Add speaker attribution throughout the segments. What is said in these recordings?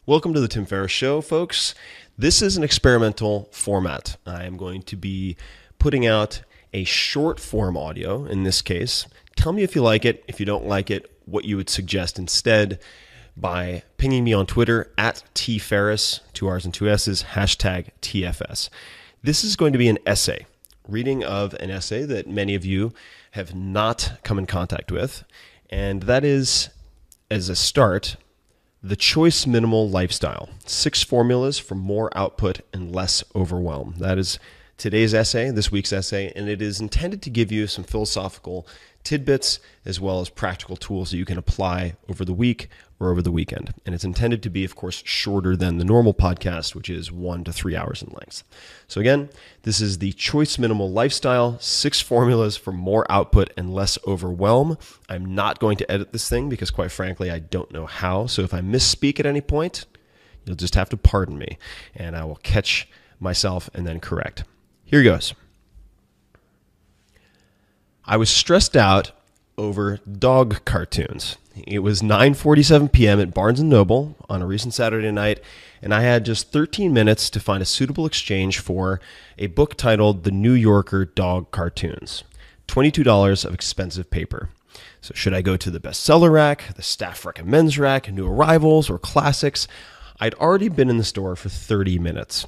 Speaker 1: Welcome to the Tim Ferriss Show, folks. This is an experimental format. I am going to be putting out a short form audio in this case. Tell me if you like it. If you don't like it, what you would suggest instead by pinging me on Twitter at tferriss, 2 R's and 2 S's, hashtag TFS. This is going to be an essay, reading of an essay that many of you have not come in contact with, and that is, as a start, The Choice Minimal Lifestyle, 6 Formulas for More Output and Less Overwhelm. That is today's essay, this week's essay, and it is intended to give you some philosophical tidbits as well as practical tools that you can apply over the week or over the weekend. And it's intended to be, of course, shorter than the normal podcast, which is 1 to 3 hours in length. So again, this is The Choice Minimal Lifestyle, 6 Formulas for More Output and Less Overwhelm. I'm not going to edit this thing because, quite frankly, I don't know how. So if I misspeak at any point, you'll just have to pardon me, and I will catch myself and then correct. Here goes. I was stressed out over dog cartoons. It was 9:47 p.m. at Barnes & Noble on a recent Saturday night, and I had just 13 minutes to find a suitable exchange for a book titled The New Yorker Dog Cartoons. $22 of expensive paper. So should I go to the bestseller rack, the staff recommends rack, new arrivals, or classics? I'd already been in the store for 30 minutes.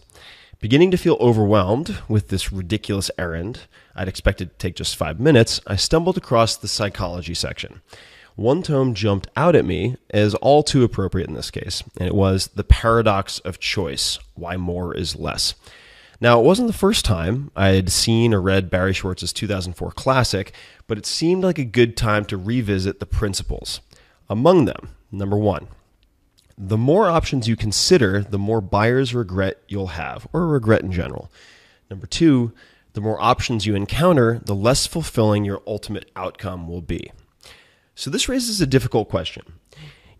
Speaker 1: Beginning to feel overwhelmed with this ridiculous errand, I'd expected to take just 5 minutes, I stumbled across the psychology section. One tome jumped out at me as all too appropriate in this case, and it was The Paradox of Choice, Why More is Less. Now, it wasn't the first time I had seen or read Barry Schwartz's 2004 classic, but it seemed like a good time to revisit the principles. Among them, number 1, the more options you consider, the more buyer's regret you'll have, or regret in general. Number 2, the more options you encounter, the less fulfilling your ultimate outcome will be. So this raises a difficult question.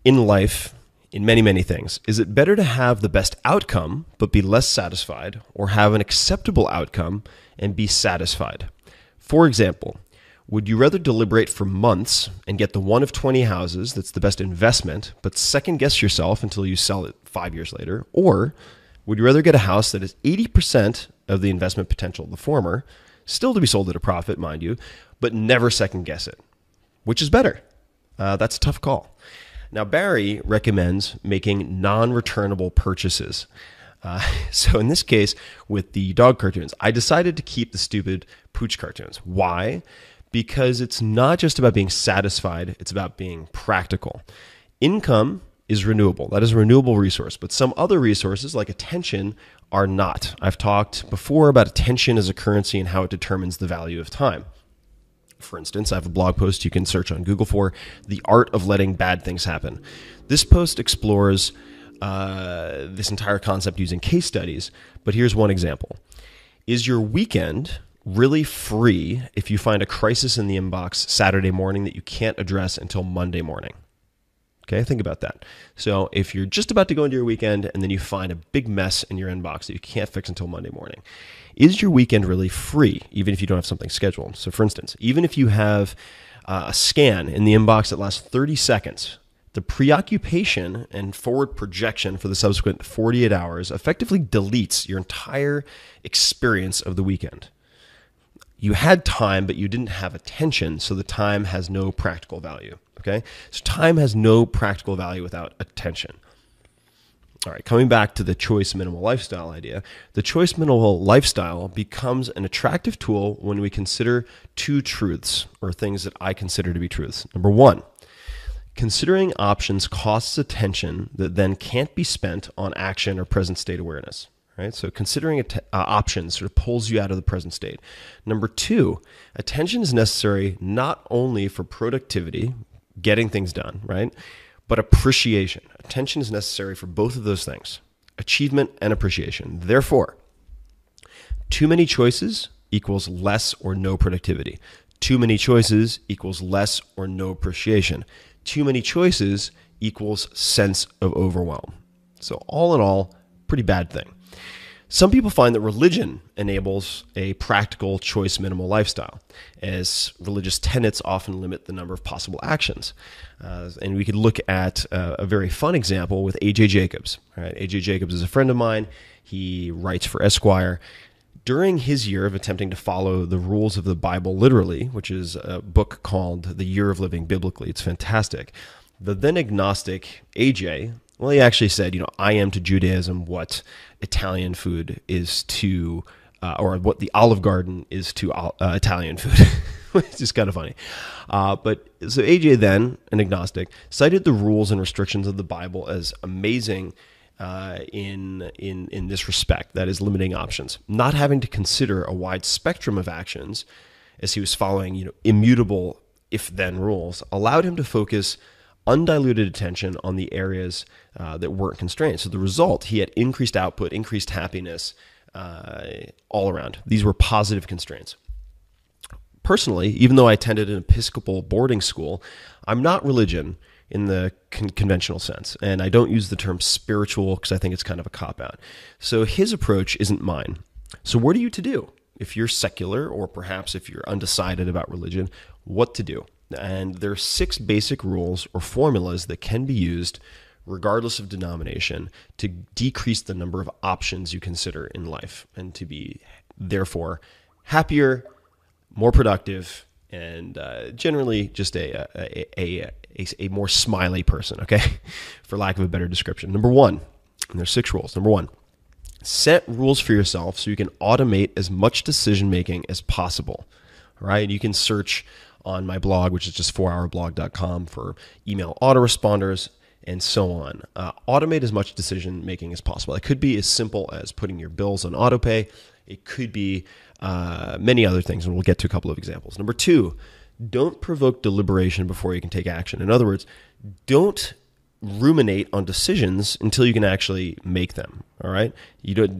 Speaker 1: In life, in many, many things, is it better to have the best outcome but be less satisfied, or have an acceptable outcome and be satisfied? For example, would you rather deliberate for months and get the one of 20 houses that's the best investment, but second guess yourself until you sell it 5 years later? Or would you rather get a house that is 80% of the investment potential of the former, still to be sold at a profit, mind you, but never second guess it? Which is better? That's a tough call. Now, Barry recommends making non-returnable purchases. So in this case, with the dog cartoons, I decided to keep the stupid pooch cartoons. Why? Because it's not just about being satisfied, it's about being practical. Income is renewable. That is a renewable resource, but some other resources like attention are not. I've talked before about attention as a currency and how it determines the value of time. For instance, I have a blog post you can search on Google for The Art of Letting Bad Things Happen. This post explores this entire concept using case studies, but here's one example. Is your weekend really free if you find a crisis in the inbox Saturday morning that you can't address until Monday morning? Okay, think about that. So if you're just about to go into your weekend and then you find a big mess in your inbox that you can't fix until Monday morning, is your weekend really free, even if you don't have something scheduled? So for instance, even if you have a scan in the inbox that lasts 30 seconds, the preoccupation and forward projection for the subsequent 48 hours effectively deletes your entire experience of the weekend. You had time, but you didn't have attention, so the time has no practical value. Okay? So time has no practical value without attention. All right, coming back to the choice minimal lifestyle idea, the choice minimal lifestyle becomes an attractive tool when we consider 2 truths, or things that I consider to be truths. Number 1, considering options costs attention that then can't be spent on action or present state awareness. Right? So considering options sort of pulls you out of the present state. Number 2, attention is necessary not only for productivity, getting things done, right? But appreciation. Attention is necessary for both of those things, achievement and appreciation. Therefore, too many choices equals less or no productivity. Too many choices equals less or no appreciation. Too many choices equals sense of overwhelm. So all in all, pretty bad thing. Some people find that religion enables a practical, choice minimal lifestyle, as religious tenets often limit the number of possible actions. And we could look at a very fun example with A.J. Jacobs. All right, A.J. Jacobs is a friend of mine. He writes for Esquire. During his year of attempting to follow the rules of the Bible literally, which is a book called The Year of Living Biblically, it's fantastic. The then agnostic A.J., well, he actually said, I am to Judaism what Italian food is to, or what the Olive Garden is to Italian food. It's just kind of funny. But so AJ then, an agnostic, cited the rules and restrictions of the Bible as amazing in this respect, that is limiting options, not having to consider a wide spectrum of actions as he was following immutable if-then rules, allowed him to focus undiluted attention on the areas that weren't constrained. So the result, he had increased output, increased happiness all around. These were positive constraints. Personally, even though I attended an Episcopal boarding school, I'm not religion in the conventional sense, and I don't use the term spiritual because I think it's kind of a cop-out. So his approach isn't mine. So what are you to do? If you're secular, or perhaps if you're undecided about religion, what to do? And there are 6 basic rules or formulas that can be used, regardless of denomination, to decrease the number of options you consider in life and to be, therefore, happier, more productive, and generally just a more smiley person, okay? For lack of a better description. Number 1, and there's 6 rules. Number 1, set rules for yourself so you can automate as much decision-making as possible, all right? You can search on my blog, which is just 4hourblog.com, for email autoresponders and so on. Automate as much decision-making as possible. It could be as simple as putting your bills on autopay. It could be many other things, and we'll get to a couple of examples. Number 2, don't provoke deliberation before you can take action. In other words, don't ruminate on decisions until you can actually make them, all right?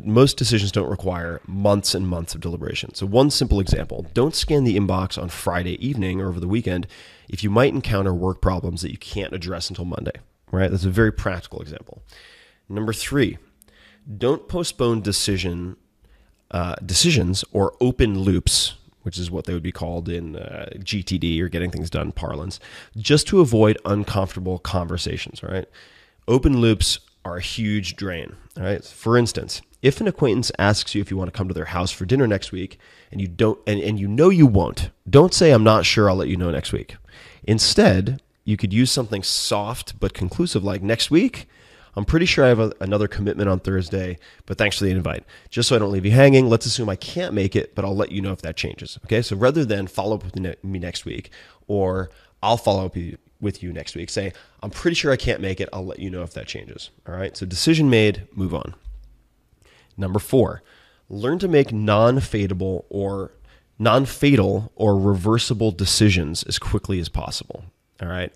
Speaker 1: Most decisions don't require months and months of deliberation. So one simple example, don't scan the inbox on Friday evening or over the weekend if you might encounter work problems that you can't address until Monday, right? That's a very practical example. Number 3, don't postpone decisions or open loops, which is what they would be called in GTD, or getting things done parlance, just to avoid uncomfortable conversations, all right? Open loops are a huge drain, all right? For instance, if an acquaintance asks you if you want to come to their house for dinner next week, and you don't, and you know you won't, don't say, "I'm not sure, I'll let you know next week." Instead, you could use something soft but conclusive like, "Next week, I'm pretty sure I have another commitment on Thursday, but thanks for the invite. Just so I don't leave you hanging, let's assume I can't make it, but I'll let you know if that changes." Okay, so rather than follow up with me next week, or I'll follow up with you next week, say, "I'm pretty sure I can't make it, I'll let you know if that changes." All right, so decision made, move on. Number 4, learn to make non-fatal or reversible decisions as quickly as possible. All right.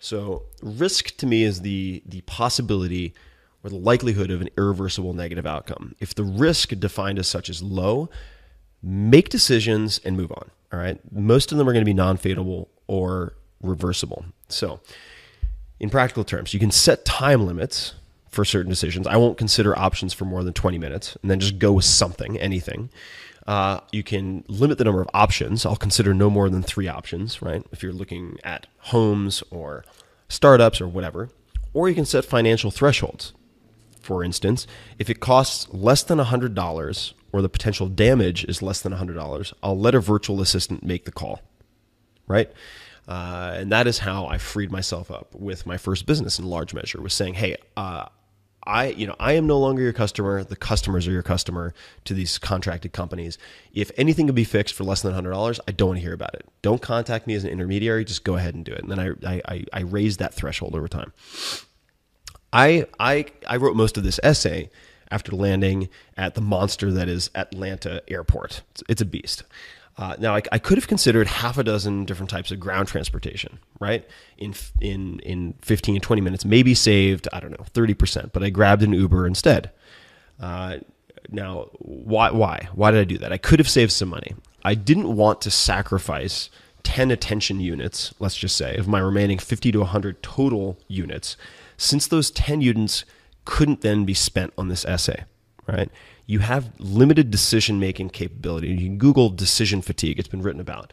Speaker 1: So risk to me is the possibility or the likelihood of an irreversible negative outcome. If the risk defined as such is low, make decisions and move on. All right. Most of them are going to be non-fatal or reversible. So in practical terms, you can set time limits for certain decisions. I won't consider options for more than 20 minutes and then just go with something, anything. You can limit the number of options. I'll consider no more than 3 options, right? If you're looking at homes or startups or whatever. Or you can set financial thresholds. For instance, if it costs less than $100 or the potential damage is less than $100, I'll let a virtual assistant make the call, right? And that is how I freed myself up with my first business in large measure, was saying, hey, I am no longer your customer. The customers are your customer to these contracted companies. If anything can be fixed for less than $100, I don't want to hear about it. Don't contact me as an intermediary. Just go ahead and do it. And then I raised that threshold over time. I wrote most of this essay after landing at the monster that is Atlanta Airport. It's a beast. Now, I could have considered half a dozen different types of ground transportation, right? In 15, 20 minutes, maybe saved, 30%, but I grabbed an Uber instead. Now, why? Why did I do that? I could have saved some money. I didn't want to sacrifice 10 attention units, let's just say, of my remaining 50 to 100 total units, since those 10 units couldn't then be spent on this essay, right? You have limited decision-making capability. You can Google decision fatigue. It's been written about.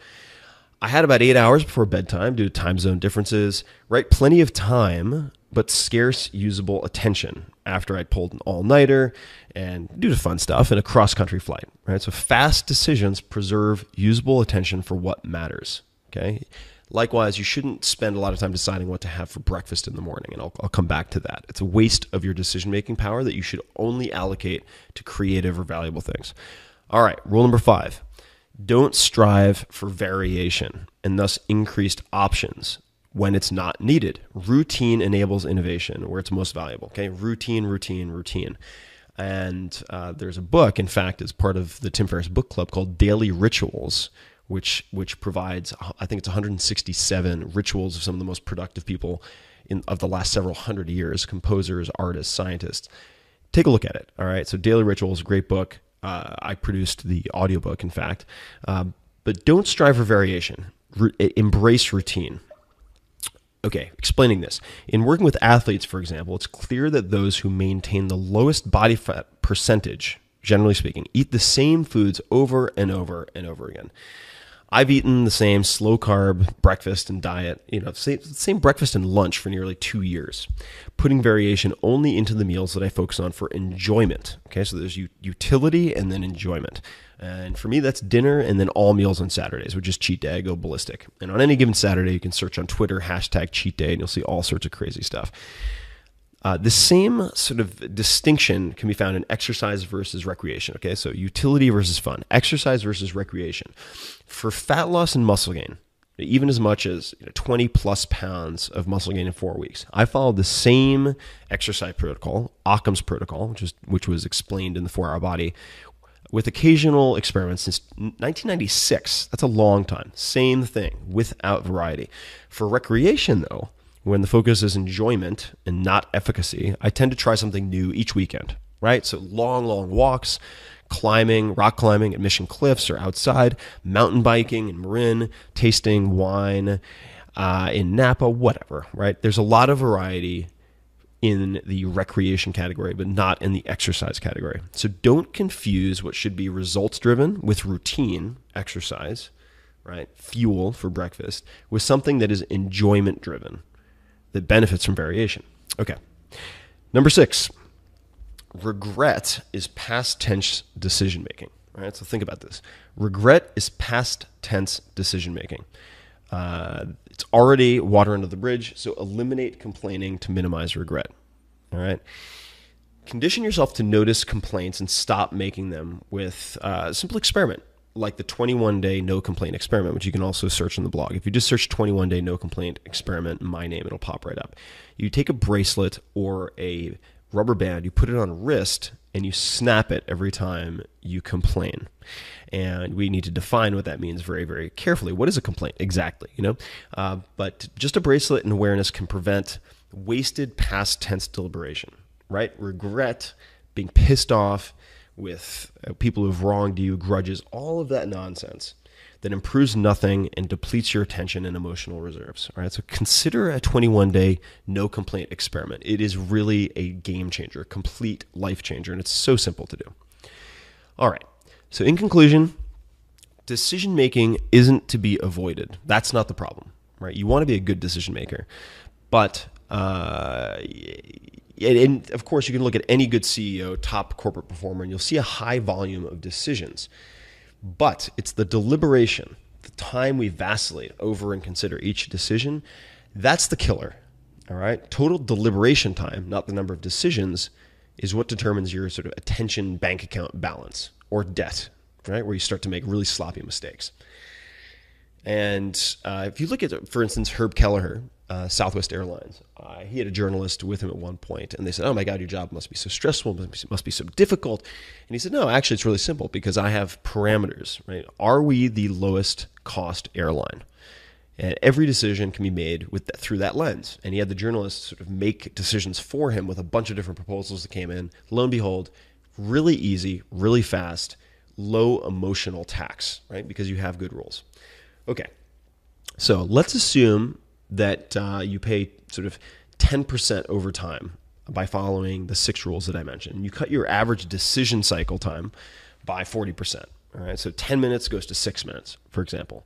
Speaker 1: I had about 8 hours before bedtime due to time zone differences, right? Plenty of time, but scarce usable attention after I'd pulled an all-nighter and due to fun stuff and a cross-country flight, right? So fast decisions preserve usable attention for what matters, okay? Likewise, you shouldn't spend a lot of time deciding what to have for breakfast in the morning, and I'll come back to that. It's a waste of your decision-making power that you should only allocate to creative or valuable things. All right, rule number 5. Don't strive for variation and thus increased options when it's not needed. Routine enables innovation where it's most valuable. Okay, routine, routine, routine. And there's a book, in fact, as part of the Tim Ferriss book club called Daily Rituals, which provides, I think it's 167 rituals of some of the most productive people of the last several hundred years, composers, artists, scientists. Take a look at it. All right, so Daily Rituals, a great book. I produced the audiobook, in fact. But don't strive for variation. Embrace routine. Okay, explaining this. In working with athletes, for example, it's clear that those who maintain the lowest body fat percentage, generally speaking, eat the same foods over and over and over again. I've eaten the same slow carb breakfast and diet, same breakfast and lunch for nearly 2 years, putting variation only into the meals that I focus on for enjoyment. Okay, so there's utility and then enjoyment. And for me, that's dinner and then all meals on Saturdays, which is cheat day. I go ballistic. And on any given Saturday, you can search on Twitter, #cheat day, and you'll see all sorts of crazy stuff. The same sort of distinction can be found in exercise versus recreation. Okay, so utility versus fun, exercise versus recreation. For fat loss and muscle gain, even as much as 20 plus pounds of muscle gain in 4 weeks, I followed the same exercise protocol, Occam's protocol, which was explained in the 4-Hour Body, with occasional experiments since 1996. That's a long time. Same thing without variety. For recreation, though, when the focus is enjoyment and not efficacy, I tend to try something new each weekend, right? So long walks, climbing, rock climbing at Mission Cliffs or outside, mountain biking in Marin, tasting wine in Napa, whatever, right? There's a lot of variety in the recreation category, but not in the exercise category. So don't confuse what should be results-driven with routine exercise, right? Fuel for breakfast, with something that is enjoyment-driven, that benefits from variation. Okay. Number 6, regret is past tense decision making. All right, so think about this. Regret is past tense decision making. It's already water under the bridge, so eliminate complaining to minimize regret. All right. Condition yourself to notice complaints and stop making them with a simple experiment, like the 21-day no complaint experiment, which you can also search on the blog. If you just search 21-day no complaint experiment, my name, it'll pop right up. You take a bracelet or a rubber band, you put it on a wrist, and you snap it every time you complain. And we need to define what that means very, very carefully. What is a complaint exactly? But just a bracelet and awareness can prevent wasted past tense deliberation, right? Regret, being pissed off with people who've wronged you, grudges, all of that nonsense that improves nothing and depletes your attention and emotional reserves. All right, so consider a 21-day no complaint experiment. It is really a game changer, a complete life changer, and it's so simple to do. All right, so in conclusion, decision making isn't to be avoided. That's not the problem, right? You want to be a good decision maker, but and of course, you can look at any good CEO, top corporate performer, and you'll see a high volume of decisions. But it's the deliberation, the time we vacillate over and consider each decision, that's the killer. All right? Total deliberation time, not the number of decisions, is what determines your sort of attention bank account balance or debt, right? Where you start to make really sloppy mistakes. And if you look at, for instance, Herb Kelleher, Southwest Airlines, he had a journalist with him at one point, and they said, "Oh my God, your job must be so stressful, must be so difficult." And he said, "No, actually, it's really simple because I have parameters, right? Are we the lowest cost airline?" And every decision can be made through that lens. And he had the journalist sort of make decisions for him with a bunch of different proposals that came in. Lo and behold, really easy, really fast, low emotional tax, right? Because you have good rules. Okay, so let's assume that you pay sort of 10% over time by following the 6 rules that I mentioned. You cut your average decision cycle time by 40%. All right, so 10 minutes goes to 6 minutes, for example.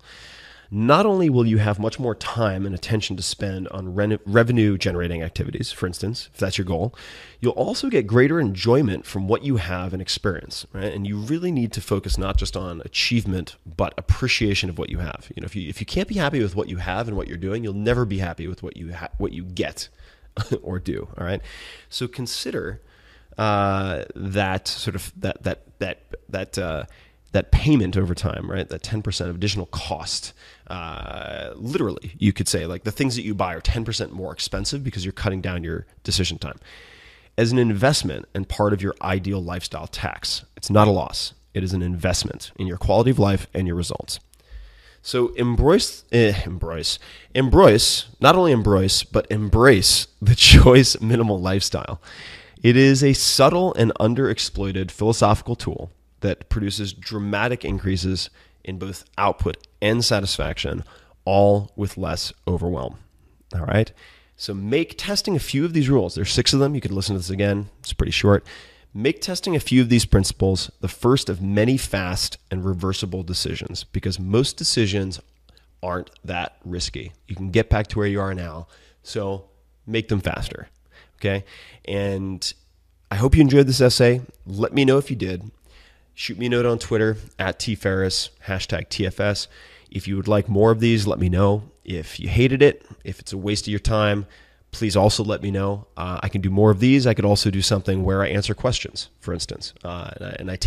Speaker 1: Not only will you have much more time and attention to spend on revenue-generating activities, for instance, if that's your goal, you'll also get greater enjoyment from what you have and experience, right? And you really need to focus not just on achievement, but appreciation of what you have. You know, if you can't be happy with what you have and what you're doing, you'll never be happy with what you get or do. All right, so consider that sort of that payment over time, right? That 10% of additional cost. Literally, you could say like the things that you buy are 10% more expensive because you're cutting down your decision time. As an investment and part of your ideal lifestyle tax, it's not a loss. It is an investment in your quality of life and your results. So embrace, not only embrace, but embrace the choice minimal lifestyle. It is a subtle and underexploited philosophical tool that produces dramatic increases in both output and satisfaction, all with less overwhelm. All right? So make testing a few of these rules. There's 6 of them. You can listen to this again. It's pretty short. Make testing a few of these principles the first of many fast and reversible decisions, because most decisions aren't that risky. You can get back to where you are now, so make them faster. Okay? And I hope you enjoyed this essay. Let me know if you did. Shoot me a note on Twitter @tferriss, #TFS. If you would like more of these, let me know. If you hated it, if it's a waste of your time, please also let me know. I can do more of these. I could also do something where I answer questions, for instance. I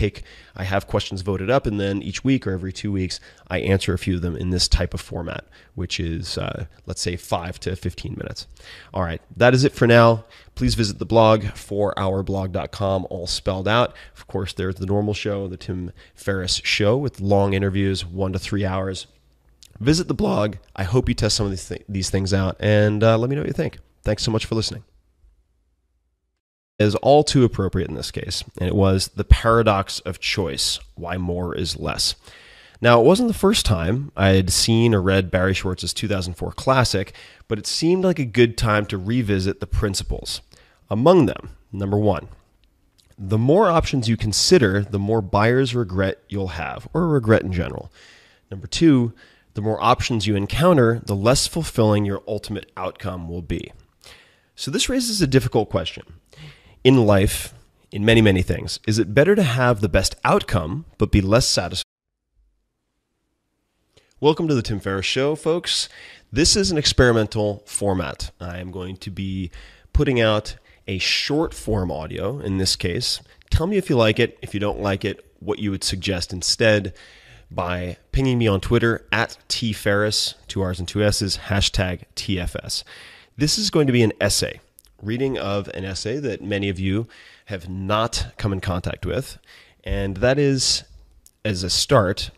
Speaker 1: have questions voted up, and then each week or every 2 weeks, I answer a few of them in this type of format, which is, let's say, 5 to 15 minutes. All right, that is it for now. Please visit the blog, 4hourblog.com, all spelled out. Of course, there's the normal show, the Tim Ferriss Show, with long interviews, 1 to 3 hours. Visit the blog. I hope you test some of these things out, and let me know what you think. Thanks so much for listening. It is all too appropriate in this case, and it was the paradox of choice, why more is less. Now, it wasn't the first time I had seen or read Barry Schwartz's 2004 classic, but it seemed like a good time to revisit the principles. Among them, number 1, the more options you consider, the more buyer's regret you'll have, or regret in general. Number 2, the more options you encounter, the less fulfilling your ultimate outcome will be. So this raises a difficult question. In life, in many, many things, is it better to have the best outcome but be less satisfied? Welcome to the Tim Ferriss Show, folks. This is an experimental format. I am going to be putting out a short form audio in this case. Tell me if you like it. If you don't like it, what you would suggest instead by pinging me on Twitter @tferriss, 2 R's and 2 S's, #TFS. This is going to be an essay, reading of an essay that many of you have not come in contact with, and that is, as a start,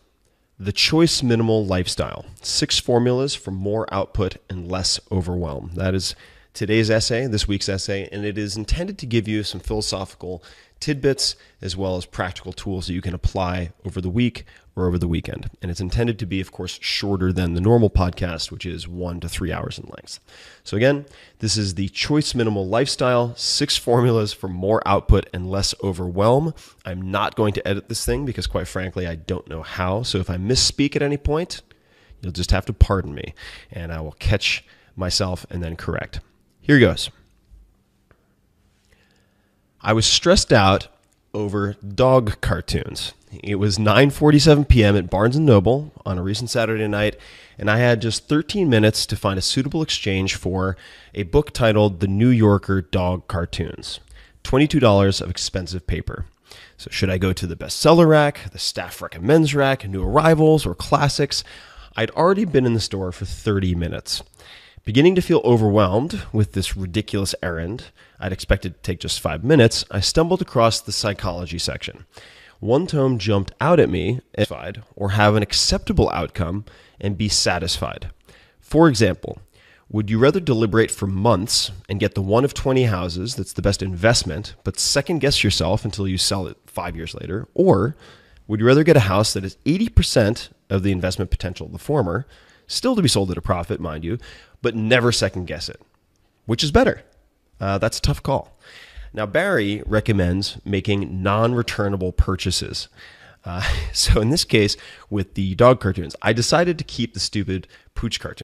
Speaker 1: The Choice Minimal Lifestyle, 6 formulas for more output and less overwhelm. That is today's essay, this week's essay, and it is intended to give you some philosophical tidbits as well as practical tools that you can apply over the week or over the weekend. And it's intended to be, of course, shorter than the normal podcast, which is 1 to 3 hours in length. So again, this is The Choice Minimal Lifestyle, 6 formulas for more output and less overwhelm. I'm not going to edit this thing because, quite frankly, I don't know how. So if I misspeak at any point, you'll just have to pardon me, and I will catch myself and then correct. Here goes. I was stressed out over dog cartoons. It was 9:47 p.m. at Barnes & Noble on a recent Saturday night, and I had just 13 minutes to find a suitable exchange for a book titled The New Yorker Dog Cartoons, $22 of expensive paper. So should I go to the bestseller rack, the staff recommends rack, new arrivals, or classics? I'd already been in the store for 30 minutes. Beginning to feel overwhelmed with this ridiculous errand, I'd expected to take just 5 minutes, I stumbled across the psychology section. One tome jumped out at me, satisfied, or have an acceptable outcome and be satisfied. For example, would you rather deliberate for months and get the one of 20 houses that's the best investment, but second guess yourself until you sell it 5 years later? Or would you rather get a house that is 80% of the investment potential of the former, still to be sold at a profit, mind you, but never second guess it? Which is better? that's a tough call. Now, Barry recommends making non-returnable purchases. So in this case, with the dog cartoons, I decided to keep the stupid pooch cartoon.